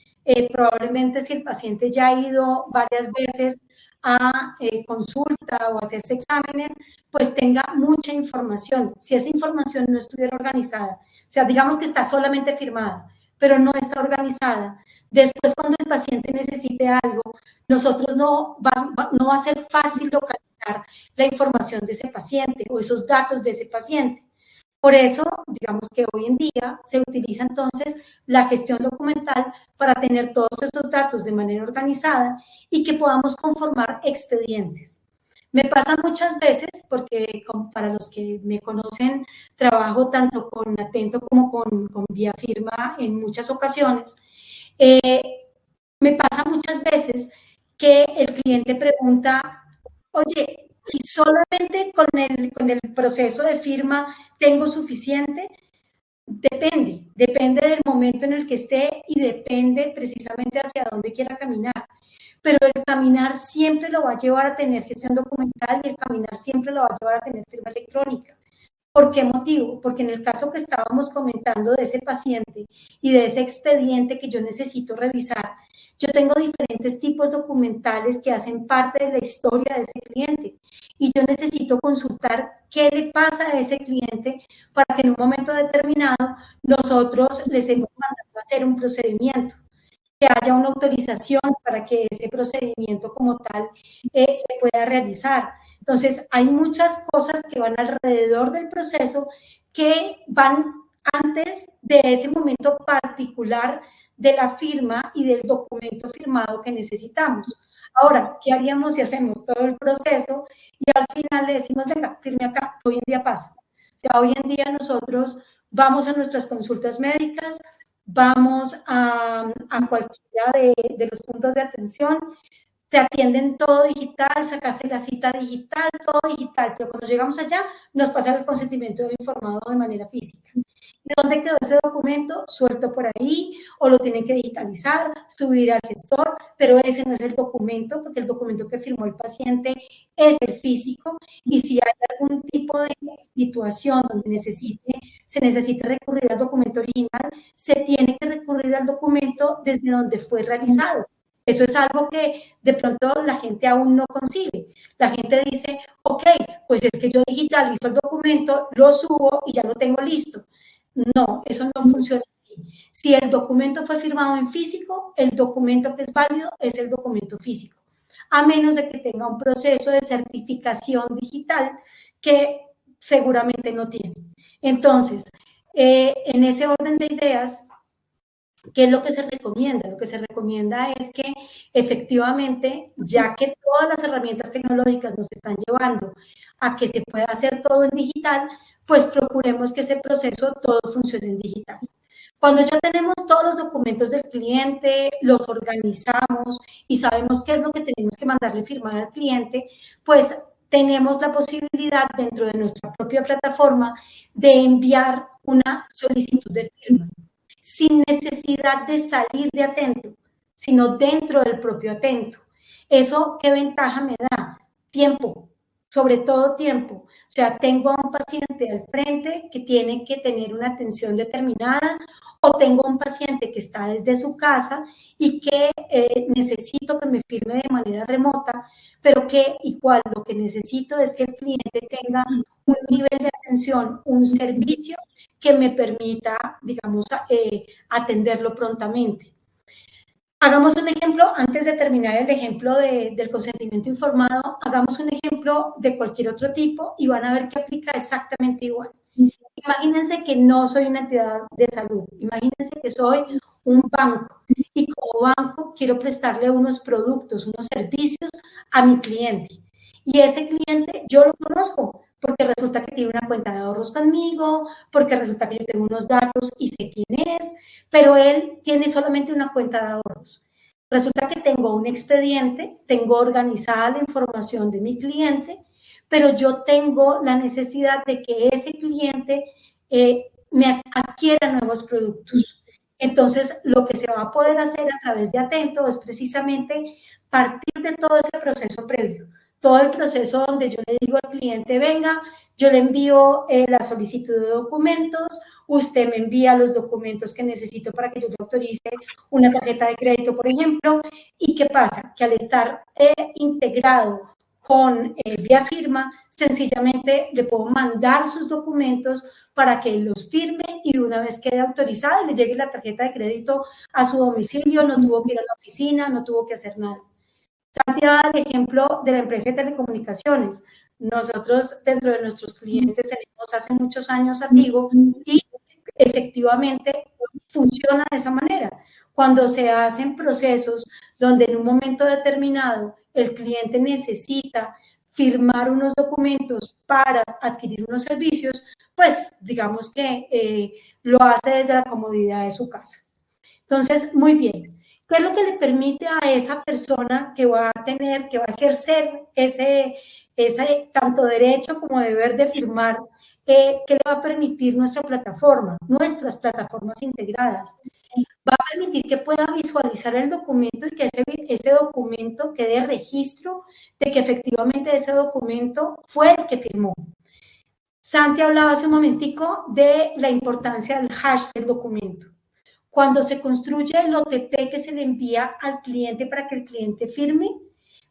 Probablemente si el paciente ya ha ido varias veces a consulta o a hacerse exámenes, pues tenga mucha información. Si esa información no estuviera organizada, o sea, digamos que está solamente firmada, pero no está organizada, después cuando el paciente necesite algo, nosotros no va a ser fácil localizar la información de ese paciente o esos datos de ese paciente. Por eso, digamos que hoy en día se utiliza entonces la gestión documental para tener todos esos datos de manera organizada y que podamos conformar expedientes. Me pasa muchas veces, porque para los que me conocen, trabajo tanto con Atento como con ViaFirma en muchas ocasiones. Me pasa muchas veces que el cliente pregunta, oye, ¿y solamente con el proceso de firma tengo suficiente? Depende del momento en el que esté y depende precisamente hacia dónde quiera caminar. Pero el caminar siempre lo va a llevar a tener gestión documental y el caminar siempre lo va a llevar a tener firma electrónica. ¿Por qué motivo? Porque en el caso que estábamos comentando de ese paciente y de ese expediente que yo necesito revisar, yo tengo diferentes tipos documentales que hacen parte de la historia de ese cliente y yo necesito consultar qué le pasa a ese cliente para que en un momento determinado nosotros les estemos mandando a hacer un procedimiento, que haya una autorización para que ese procedimiento como tal se pueda realizar. Entonces, hay muchas cosas que van alrededor del proceso que van antes de ese momento particular de la firma y del documento firmado que necesitamos. Ahora, ¿qué haríamos si hacemos todo el proceso y al final le decimos, venga, firme acá? Hoy en día pasa. O sea, hoy en día nosotros vamos a nuestras consultas médicas, vamos a cualquiera de los puntos de atención, te atienden todo digital, sacaste la cita digital, todo digital, pero cuando llegamos allá nos pasa el consentimiento informado de manera física. ¿Y dónde quedó ese documento? Suelto por ahí, o lo tienen que digitalizar, subir al gestor, pero ese no es el documento, porque el documento que firmó el paciente es el físico, y si hay algún tipo de situación donde se necesite recurrir al documento original, se tiene que recurrir al documento desde donde fue realizado. Eso es algo que de pronto la gente aún no concibe. La gente dice, ok, pues es que yo digitalizo el documento, lo subo y ya lo tengo listo. No, eso no funciona así. Si el documento fue firmado en físico, el documento que es válido es el documento físico, a menos de que tenga un proceso de certificación digital que seguramente no tiene. Entonces, en ese orden de ideas, ¿qué es lo que se recomienda? Lo que se recomienda es que efectivamente, ya que todas las herramientas tecnológicas nos están llevando a que se pueda hacer todo en digital, pues procuremos que ese proceso todo funcione en digital. Cuando ya tenemos todos los documentos del cliente, los organizamos y sabemos qué es lo que tenemos que mandarle firmar al cliente, pues tenemos la posibilidad dentro de nuestra propia plataforma de enviar una solicitud de firma, sin necesidad de salir de Atento, sino dentro del propio Atento. ¿Eso qué ventaja me da? Tiempo, sobre todo tiempo. O sea, tengo a un paciente al frente que tiene que tener una atención determinada, o tengo a un paciente que está desde su casa y que necesito que me firme de manera remota, pero que igual lo que necesito es que el cliente tenga un nivel de atención, un servicio que me permita, digamos, atenderlo prontamente. Hagamos un ejemplo, antes de terminar el ejemplo del consentimiento informado, hagamos un ejemplo de cualquier otro tipo y van a ver que aplica exactamente igual. Imagínense que no soy una entidad de salud, imagínense que soy un banco y como banco quiero prestarle unos productos, unos servicios a mi cliente. Y ese cliente yo lo conozco porque resulta que tiene una cuenta de ahorros conmigo, porque resulta que yo tengo unos datos y sé quién es, pero él tiene solamente una cuenta de ahorros. Resulta que tengo un expediente, tengo organizada la información de mi cliente, pero yo tengo la necesidad de que ese cliente me adquiera nuevos productos. Entonces, lo que se va a poder hacer a través de Atento es precisamente partir de todo ese proceso previo, todo el proceso donde yo le digo al cliente, venga, yo le envío la solicitud de documentos, usted me envía los documentos que necesito para que yo le autorice una tarjeta de crédito, por ejemplo, y ¿qué pasa? Que al estar integrado con vía firma, sencillamente le puedo mandar sus documentos para que los firme y de una vez quede autorizada y le llegue la tarjeta de crédito a su domicilio, no tuvo que ir a la oficina, no tuvo que hacer nada. Santi da el ejemplo de la empresa de telecomunicaciones. Nosotros dentro de nuestros clientes tenemos hace muchos años a Tigo y efectivamente funciona de esa manera. Cuando se hacen procesos donde en un momento determinado el cliente necesita firmar unos documentos para adquirir unos servicios, pues digamos que lo hace desde la comodidad de su casa. Entonces, muy bien. ¿Qué es lo que le permite a esa persona que va a tener, que va a ejercer ese tanto derecho como deber de firmar? ¿Qué le va a permitir nuestra plataforma, nuestras plataformas integradas? Va a permitir que pueda visualizar el documento y que ese documento quede registro de que efectivamente ese documento fue el que firmó. Santi hablaba hace un momentico de la importancia del hash del documento. Cuando se construye el OTP que se le envía al cliente para que el cliente firme,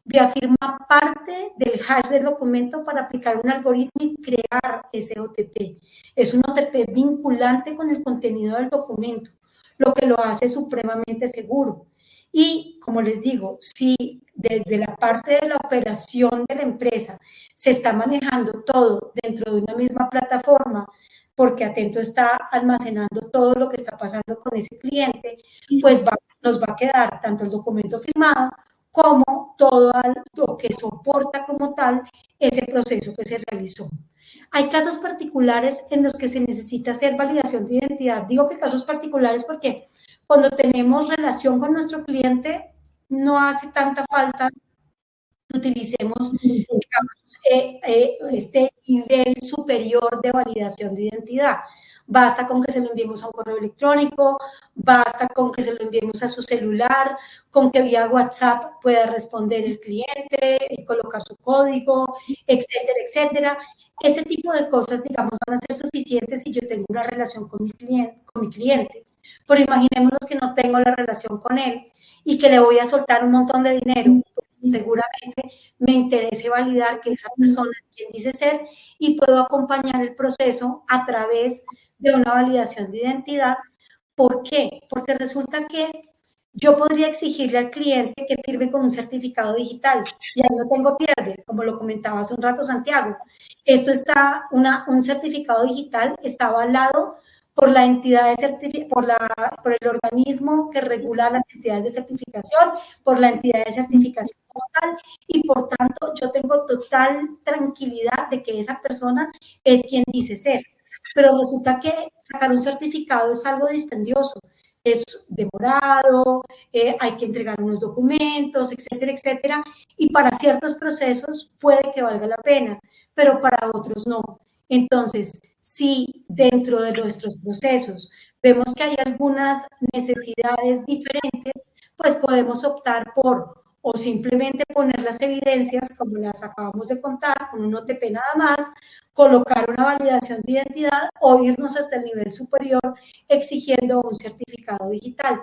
ViaFirma parte del hash del documento para aplicar un algoritmo y crear ese OTP. Es un OTP vinculante con el contenido del documento, lo que lo hace supremamente seguro. Y, como les digo, si desde la parte de la operación de la empresa se está manejando todo dentro de una misma plataforma, porque Atento está almacenando todo lo que está pasando con ese cliente, pues nos va a quedar tanto el documento firmado como todo lo que soporta como tal ese proceso que se realizó. Hay casos particulares en los que se necesita hacer validación de identidad. Digo que casos particulares porque cuando tenemos relación con nuestro cliente no hace tanta falta que utilicemos, digamos, este nivel superior de validación de identidad. Basta con que se lo enviemos a un correo electrónico, basta con que se lo enviemos a su celular, con que vía WhatsApp pueda responder el cliente, y colocar su código, etcétera, etcétera. Ese tipo de cosas, digamos, van a ser suficientes si yo tengo una relación con mi cliente. Pero imaginémonos que no tengo la relación con él y que le voy a soltar un montón de dinero. Pues seguramente me interese validar que esa persona es quien dice ser y puedo acompañar el proceso a través de una validación de identidad. ¿Por qué? Porque resulta que yo podría exigirle al cliente que firme con un certificado digital y ahí no tengo pierde, como lo comentaba hace un rato Santiago. Esto está, un certificado digital está avalado por la entidad por el organismo que regula las entidades de certificación, por la entidad de certificación como tal, y por tanto yo tengo total tranquilidad de que esa persona es quien dice ser. Pero resulta que sacar un certificado es algo dispendioso, es demorado, hay que entregar unos documentos, etcétera, etcétera, y para ciertos procesos puede que valga la pena, pero para otros no. Entonces, si dentro de nuestros procesos vemos que hay algunas necesidades diferentes, pues podemos optar por o simplemente poner las evidencias como las acabamos de contar, con un OTP nada más, colocar una validación de identidad o irnos hasta el nivel superior exigiendo un certificado digital.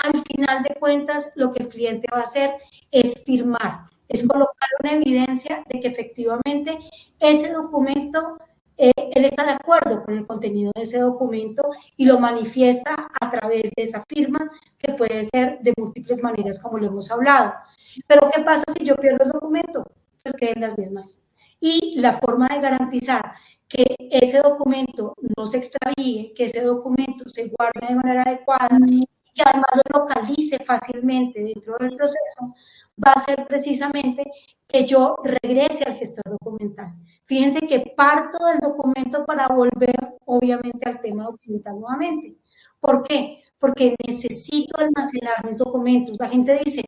Al final de cuentas, lo que el cliente va a hacer es firmar, es colocar una evidencia de que efectivamente ese documento, él está de acuerdo con el contenido de ese documento y lo manifiesta a través de esa firma, que puede ser de múltiples maneras, como lo hemos hablado. Pero ¿qué pasa si yo pierdo el documento? Pues quedan las mismas. Y la forma de garantizar que ese documento no se extravíe, que ese documento se guarde de manera adecuada y que además lo localice fácilmente dentro del proceso, va a ser precisamente que yo regrese al gestor documental. Fíjense que parto del documento para volver, obviamente, al tema documental nuevamente. ¿Por qué? Porque necesito almacenar mis documentos. La gente dice,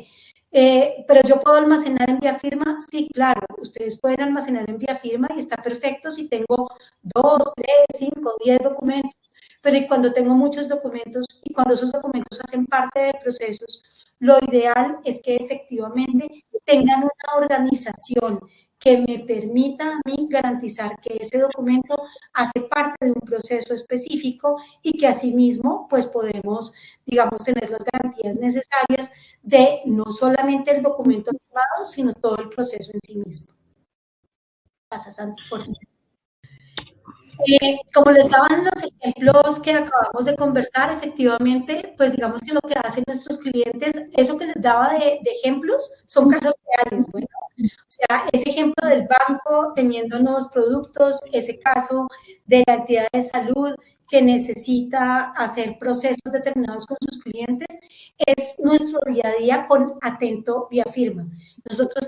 pero yo puedo almacenar en ViaFirma. Sí, claro, ustedes pueden almacenar en ViaFirma y está perfecto si tengo 2, 3, 5, 10 documentos, pero y cuando tengo muchos documentos y cuando esos documentos hacen parte de procesos, lo ideal es que efectivamente tengan una organización que me permita a mí garantizar que ese documento hace parte de un proceso específico y que asimismo pues podemos, digamos, tener las garantías necesarias de no solamente el documento firmado, sino todo el proceso en sí mismo. Pasa, Santi, por favor. Como les daban los ejemplos que acabamos de conversar, efectivamente, pues digamos que lo que hacen nuestros clientes, eso que les daba de ejemplos, son casos reales. Bueno, o sea, ese ejemplo del banco teniendo nuevos productos, ese caso de la entidad de salud que necesita hacer procesos determinados con sus clientes, es nuestro día a día con Atento ViaFirma. Nosotros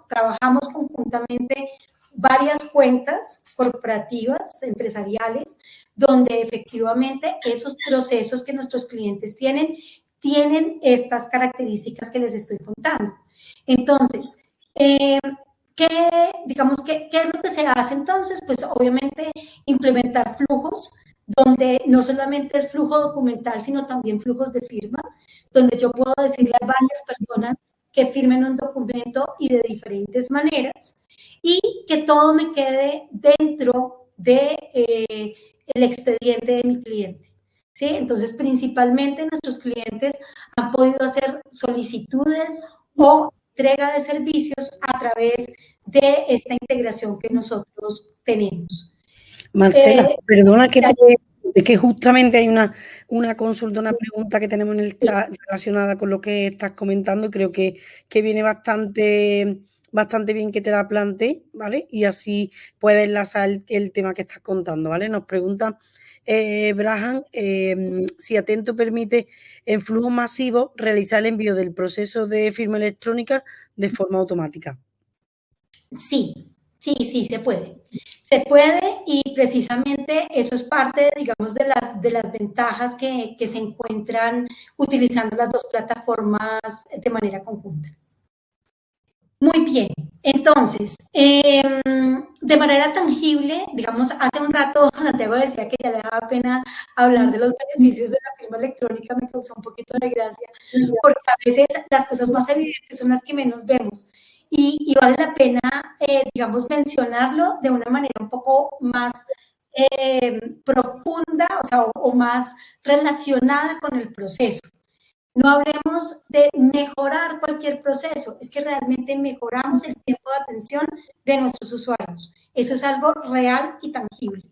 trabajamos conjuntamente varias cuentas corporativas, empresariales, donde efectivamente esos procesos que nuestros clientes tienen estas características que les estoy contando. Entonces, ¿qué es lo que se hace entonces? Pues obviamente implementar flujos, donde no solamente es flujo documental, sino también flujos de firma, donde yo puedo decirle a varias personas que firmen un documento y de diferentes maneras, y que todo me quede dentro de, el expediente de mi cliente. ¿sí? Entonces, principalmente nuestros clientes han podido hacer solicitudes o entrega de servicios a través de esta integración que nosotros tenemos. Marcela, perdona que es que justamente hay una consulta, una pregunta que tenemos en el chat relacionada con lo que estás comentando. Creo que viene bastante bien que te la plantee, ¿vale? Y así puedes enlazar el tema que estás contando, ¿vale? Nos pregunta Braham si Atento permite en flujo masivo realizar el envío del proceso de firma electrónica de forma automática. Sí, sí, se puede. Se puede y precisamente eso es parte, digamos, de las ventajas que se encuentran utilizando las dos plataformas de manera conjunta. Muy bien, entonces, de manera tangible, digamos, hace un rato Santiago decía que ya le daba pena hablar de los beneficios de la firma electrónica, me causó un poquito de gracia, porque a veces las cosas más evidentes son las que menos vemos. Y vale la pena, digamos, mencionarlo de una manera un poco más profunda, o sea, o más relacionada con el proceso. No hablemos de mejorar cualquier proceso, es que realmente mejoramos el tiempo de atención de nuestros usuarios. Eso es algo real y tangible.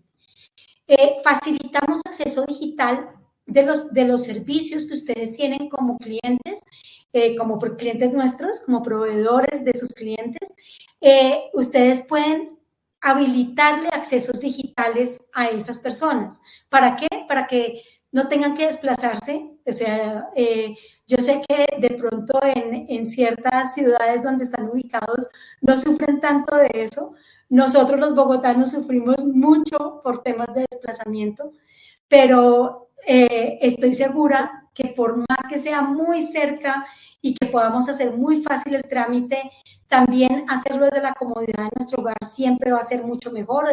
Facilitamos acceso digital de los servicios que ustedes tienen como clientes, como clientes nuestros, como proveedores de sus clientes. Ustedes pueden habilitarle accesos digitales a esas personas. ¿Para qué? Para que no tengan que desplazarse. O sea, yo sé que de pronto en ciertas ciudades donde están ubicados no sufren tanto de eso. Nosotros los bogotanos sufrimos mucho por temas de desplazamiento, pero estoy segura que por más que sea muy cerca y que podamos hacer muy fácil el trámite, también hacerlo desde la comodidad de nuestro hogar siempre va a ser mucho mejor,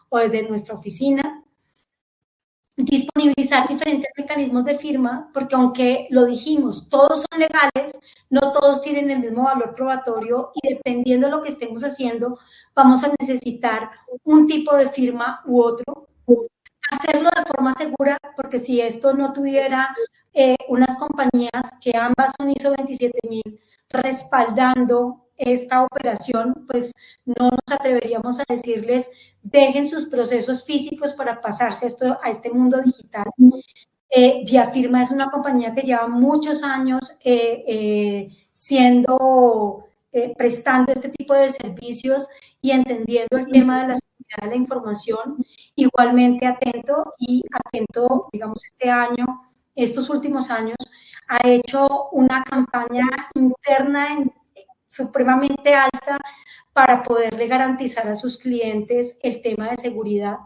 o desde nuestra oficina. Disponibilizar diferentes mecanismos de firma, porque aunque lo dijimos, todos son legales, no todos tienen el mismo valor probatorio y dependiendo de lo que estemos haciendo, vamos a necesitar un tipo de firma u otro. Hacerlo de forma segura, porque si esto no tuviera unas compañías que ambas son ISO 27000 respaldando esta operación, pues no nos atreveríamos a decirles dejen sus procesos físicos para pasarse a este mundo digital. Viafirma es una compañía que lleva muchos años prestando este tipo de servicios y entendiendo el tema de la seguridad de la información. Igualmente Atento, digamos, estos últimos años, ha hecho una campaña interna supremamente alta para poderle garantizar a sus clientes el tema de seguridad,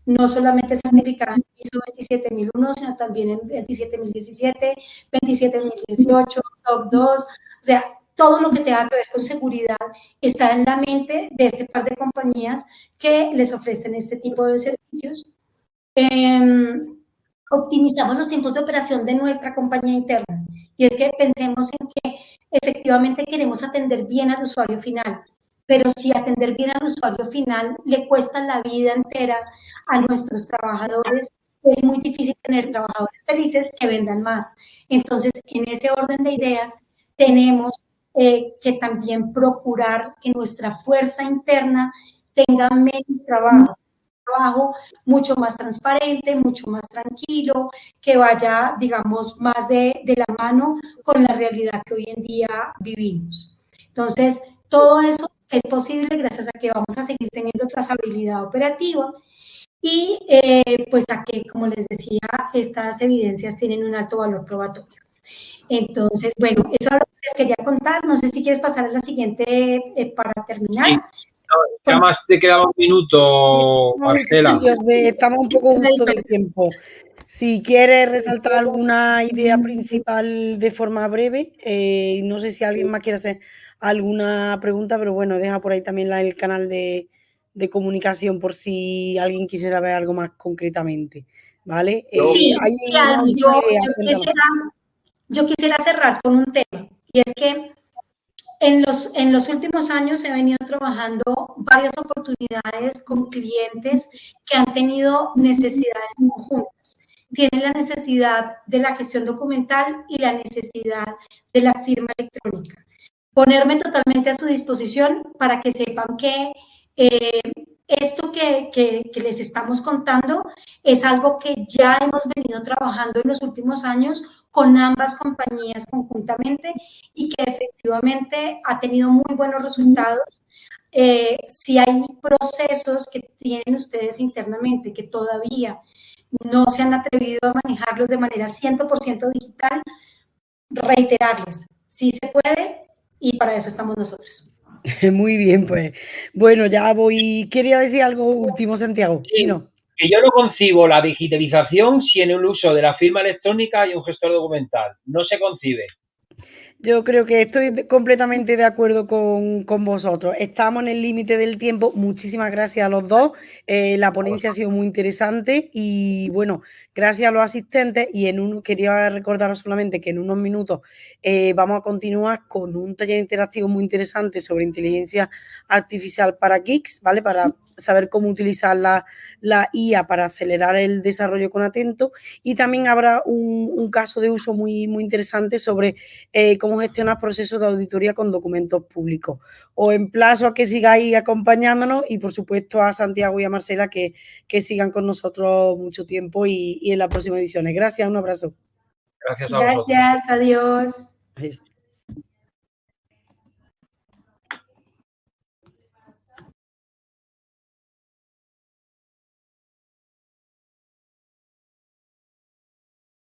no solamente certificada en ISO 27001, sino también en 27017, 27018, SOC 2, o sea, todo lo que tenga que ver con seguridad está en la mente de este par de compañías que les ofrecen este tipo de servicios. Optimizamos los tiempos de operación de nuestra compañía interna, y es que pensemos en que efectivamente queremos atender bien al usuario final, pero si atender bien al usuario final le cuesta la vida entera a nuestros trabajadores, es muy difícil tener trabajadores felices que vendan más. Entonces, en ese orden de ideas, tenemos que también procurar que nuestra fuerza interna tenga menos trabajo mucho más transparente, mucho más tranquilo, que vaya, digamos, más de la mano con la realidad que hoy en día vivimos. Entonces, todo eso es posible gracias a que vamos a seguir teniendo trazabilidad operativa y pues a que, como les decía, estas evidencias tienen un alto valor probatorio. Entonces, bueno, eso es lo que les quería contar. No sé si quieres pasar a la siguiente para terminar. Sí. Ya más te quedaba un minuto, Marcela. Estamos un poco justo de tiempo. Si quieres resaltar alguna idea principal de forma breve, no sé si alguien más quiere hacer alguna pregunta, pero bueno, deja por ahí también el canal de comunicación por si alguien quisiera ver algo más concretamente, ¿vale? Sí, yo quisiera cerrar con un tema, y es que en los últimos años he venido trabajando varias oportunidades con clientes que han tenido necesidades conjuntas. tienen la necesidad de la gestión documental y la necesidad de la firma electrónica. Ponerme totalmente a su disposición para que sepan que esto que les estamos contando es algo que ya hemos venido trabajando en los últimos años con ambas compañías conjuntamente y que efectivamente ha tenido muy buenos resultados. Si hay procesos que tienen ustedes internamente que todavía no se han atrevido a manejarlos de manera 100% digital, reiterarles, sí se puede y para eso estamos nosotros. Muy bien, pues. Bueno, ya voy. Quería decir algo último, Santiago. Sí, que yo no concibo la digitalización sin el uso de la firma electrónica y un gestor documental. No se concibe. Yo creo que estoy completamente de acuerdo con vosotros. Estamos en el límite del tiempo. Muchísimas gracias a los dos. La ponencia ha sido muy interesante y bueno, gracias a los asistentes. Y quería recordaros solamente que en unos minutos vamos a continuar con un taller interactivo muy interesante sobre inteligencia artificial para geeks, ¿vale? Para saber cómo utilizar la IA para acelerar el desarrollo con Atento. Y también habrá un caso de uso muy, muy interesante sobre cómo gestionar procesos de auditoría con documentos públicos. Os emplazo a que sigáis acompañándonos y, por supuesto, a Santiago y a Marcela que sigan con nosotros mucho tiempo y en las próximas ediciones. Gracias, un abrazo. Gracias a vosotros. Gracias, adiós. Adiós.